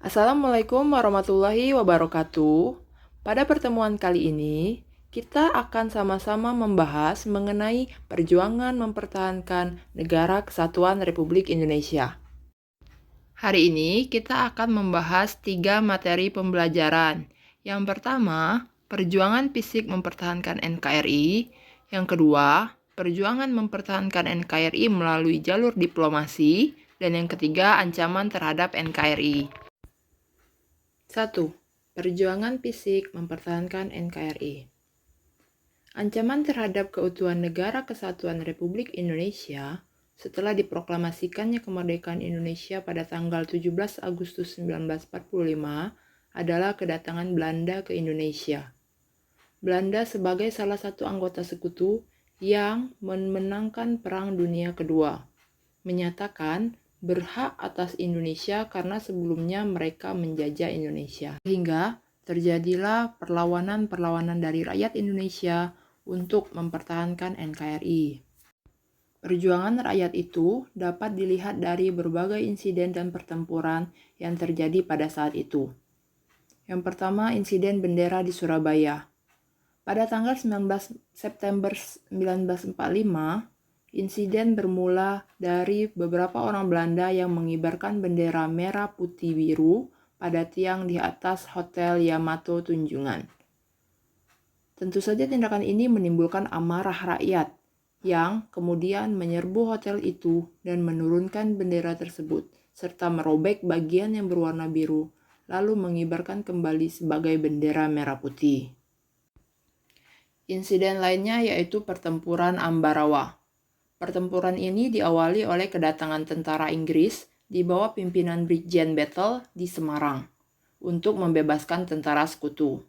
Assalamualaikum warahmatullahi wabarakatuh. Pada pertemuan kali ini, kita akan sama-sama membahas mengenai perjuangan mempertahankan Negara Kesatuan Republik Indonesia. Hari ini kita akan membahas 3 materi pembelajaran. Yang pertama, perjuangan fisik mempertahankan NKRI. Yang kedua, perjuangan mempertahankan NKRI melalui jalur diplomasi. Dan yang ketiga, ancaman terhadap NKRI. 1. Perjuangan fisik mempertahankan NKRI. Ancaman terhadap keutuhan Negara Kesatuan Republik Indonesia setelah diproklamasikannya kemerdekaan Indonesia pada tanggal 17 Agustus 1945 adalah kedatangan Belanda ke Indonesia. Belanda sebagai salah satu anggota sekutu yang memenangkan Perang Dunia Kedua, menyatakan berhak atas Indonesia karena sebelumnya mereka menjajah Indonesia. Sehingga terjadilah perlawanan-perlawanan dari rakyat Indonesia untuk mempertahankan NKRI. Perjuangan rakyat itu dapat dilihat dari berbagai insiden dan pertempuran yang terjadi pada saat itu. Yang pertama, insiden bendera di Surabaya. Pada tanggal 19 September 1945, insiden bermula dari beberapa orang Belanda yang mengibarkan bendera merah putih biru pada tiang di atas Hotel Yamato Tunjungan. Tentu saja tindakan ini menimbulkan amarah rakyat yang kemudian menyerbu hotel itu dan menurunkan bendera tersebut serta merobek bagian yang berwarna biru lalu mengibarkan kembali sebagai bendera merah putih. Insiden lainnya yaitu pertempuran Ambarawa. Pertempuran ini diawali oleh kedatangan tentara Inggris di bawah pimpinan Brigjen Battle di Semarang untuk membebaskan tentara sekutu.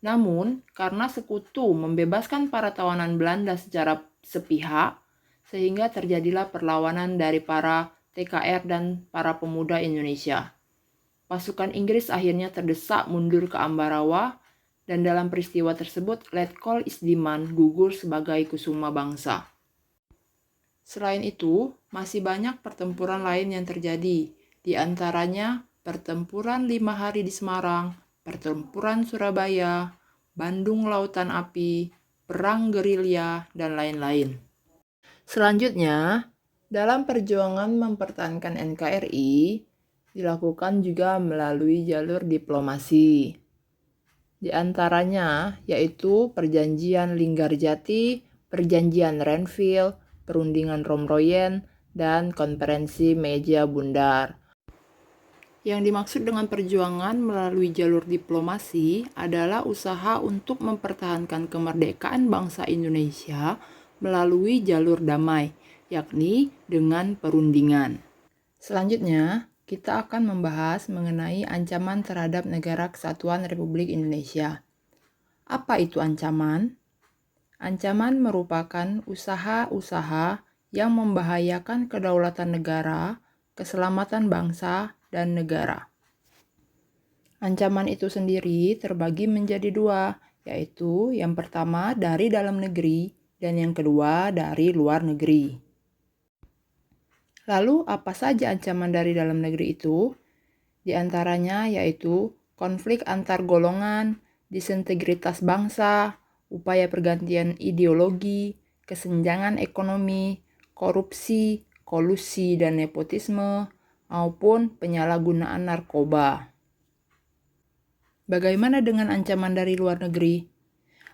Namun, karena sekutu membebaskan para tawanan Belanda secara sepihak, sehingga terjadilah perlawanan dari para TKR dan para pemuda Indonesia. Pasukan Inggris akhirnya terdesak mundur ke Ambarawa, dan dalam peristiwa tersebut Letkol Isdiman gugur sebagai kusuma bangsa. Selain itu, masih banyak pertempuran lain yang terjadi, di antaranya pertempuran 5 hari di Semarang, pertempuran Surabaya, Bandung Lautan Api, perang gerilya, dan lain-lain. Selanjutnya, dalam perjuangan mempertahankan NKRI, dilakukan juga melalui jalur diplomasi. Di antaranya yaitu Perjanjian Linggarjati, Perjanjian Renville, Perundingan Romroyen, dan Konferensi Meja Bundar. Yang dimaksud dengan perjuangan melalui jalur diplomasi adalah usaha untuk mempertahankan kemerdekaan bangsa Indonesia melalui jalur damai, yakni dengan perundingan. Selanjutnya, kita akan membahas mengenai ancaman terhadap Negara Kesatuan Republik Indonesia. Apa itu ancaman? Ancaman merupakan usaha-usaha yang membahayakan kedaulatan negara, keselamatan bangsa, dan negara. Ancaman itu sendiri terbagi menjadi 2, yaitu yang pertama dari dalam negeri dan yang kedua dari luar negeri. Lalu apa saja ancaman dari dalam negeri itu? Di antaranya yaitu konflik antar golongan, disintegritas bangsa, upaya pergantian ideologi, kesenjangan ekonomi, korupsi, kolusi dan nepotisme, maupun penyalahgunaan narkoba. Bagaimana dengan ancaman dari luar negeri?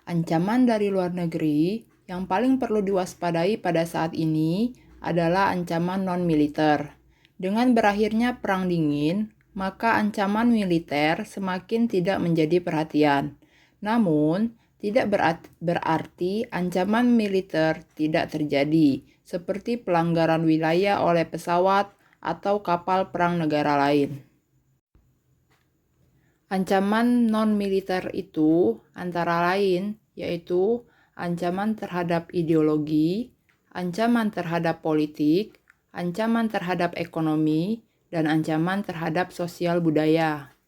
Ancaman dari luar negeri yang paling perlu diwaspadai pada saat ini adalah ancaman non-militer. Dengan berakhirnya Perang Dingin, maka ancaman militer semakin tidak menjadi perhatian. Namun, tidak berarti ancaman militer tidak terjadi, seperti pelanggaran wilayah oleh pesawat atau kapal perang negara lain. Ancaman non-militer itu antara lain yaitu ancaman terhadap ideologi, ancaman terhadap politik, ancaman terhadap ekonomi, dan ancaman terhadap sosial budaya.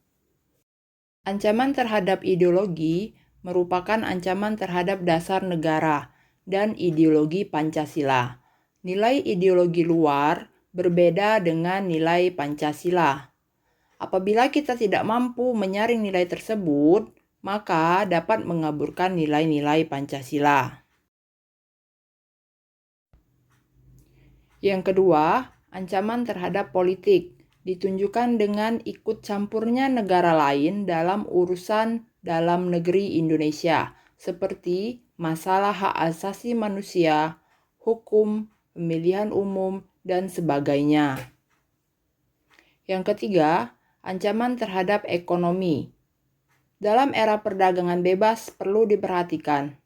Ancaman terhadap ideologi merupakan ancaman terhadap dasar negara dan ideologi Pancasila. Nilai ideologi luar berbeda dengan nilai Pancasila. Apabila kita tidak mampu menyaring nilai tersebut, maka dapat mengaburkan nilai-nilai Pancasila. Yang kedua, ancaman terhadap politik ditunjukkan dengan ikut campurnya negara lain dalam urusan dalam negeri Indonesia, seperti masalah hak asasi manusia, hukum, pemilihan umum, dan sebagainya. Yang ketiga, ancaman terhadap ekonomi. Dalam era perdagangan bebas perlu diperhatikan.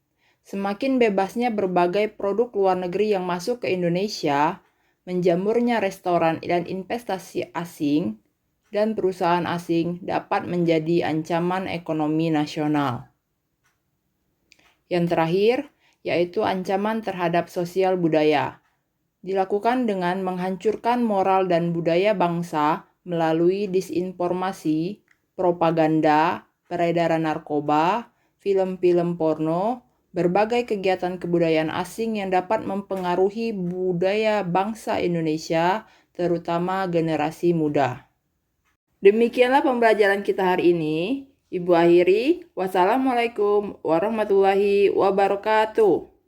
Semakin bebasnya berbagai produk luar negeri yang masuk ke Indonesia, menjamurnya restoran dan investasi asing, dan perusahaan asing dapat menjadi ancaman ekonomi nasional. Yang terakhir, yaitu ancaman terhadap sosial budaya. Dilakukan dengan menghancurkan moral dan budaya bangsa melalui disinformasi, propaganda, peredaran narkoba, film-film porno, berbagai kegiatan kebudayaan asing yang dapat mempengaruhi budaya bangsa Indonesia, terutama generasi muda. Demikianlah pembelajaran kita hari ini. Ibu akhiri, wassalamualaikum warahmatullahi wabarakatuh.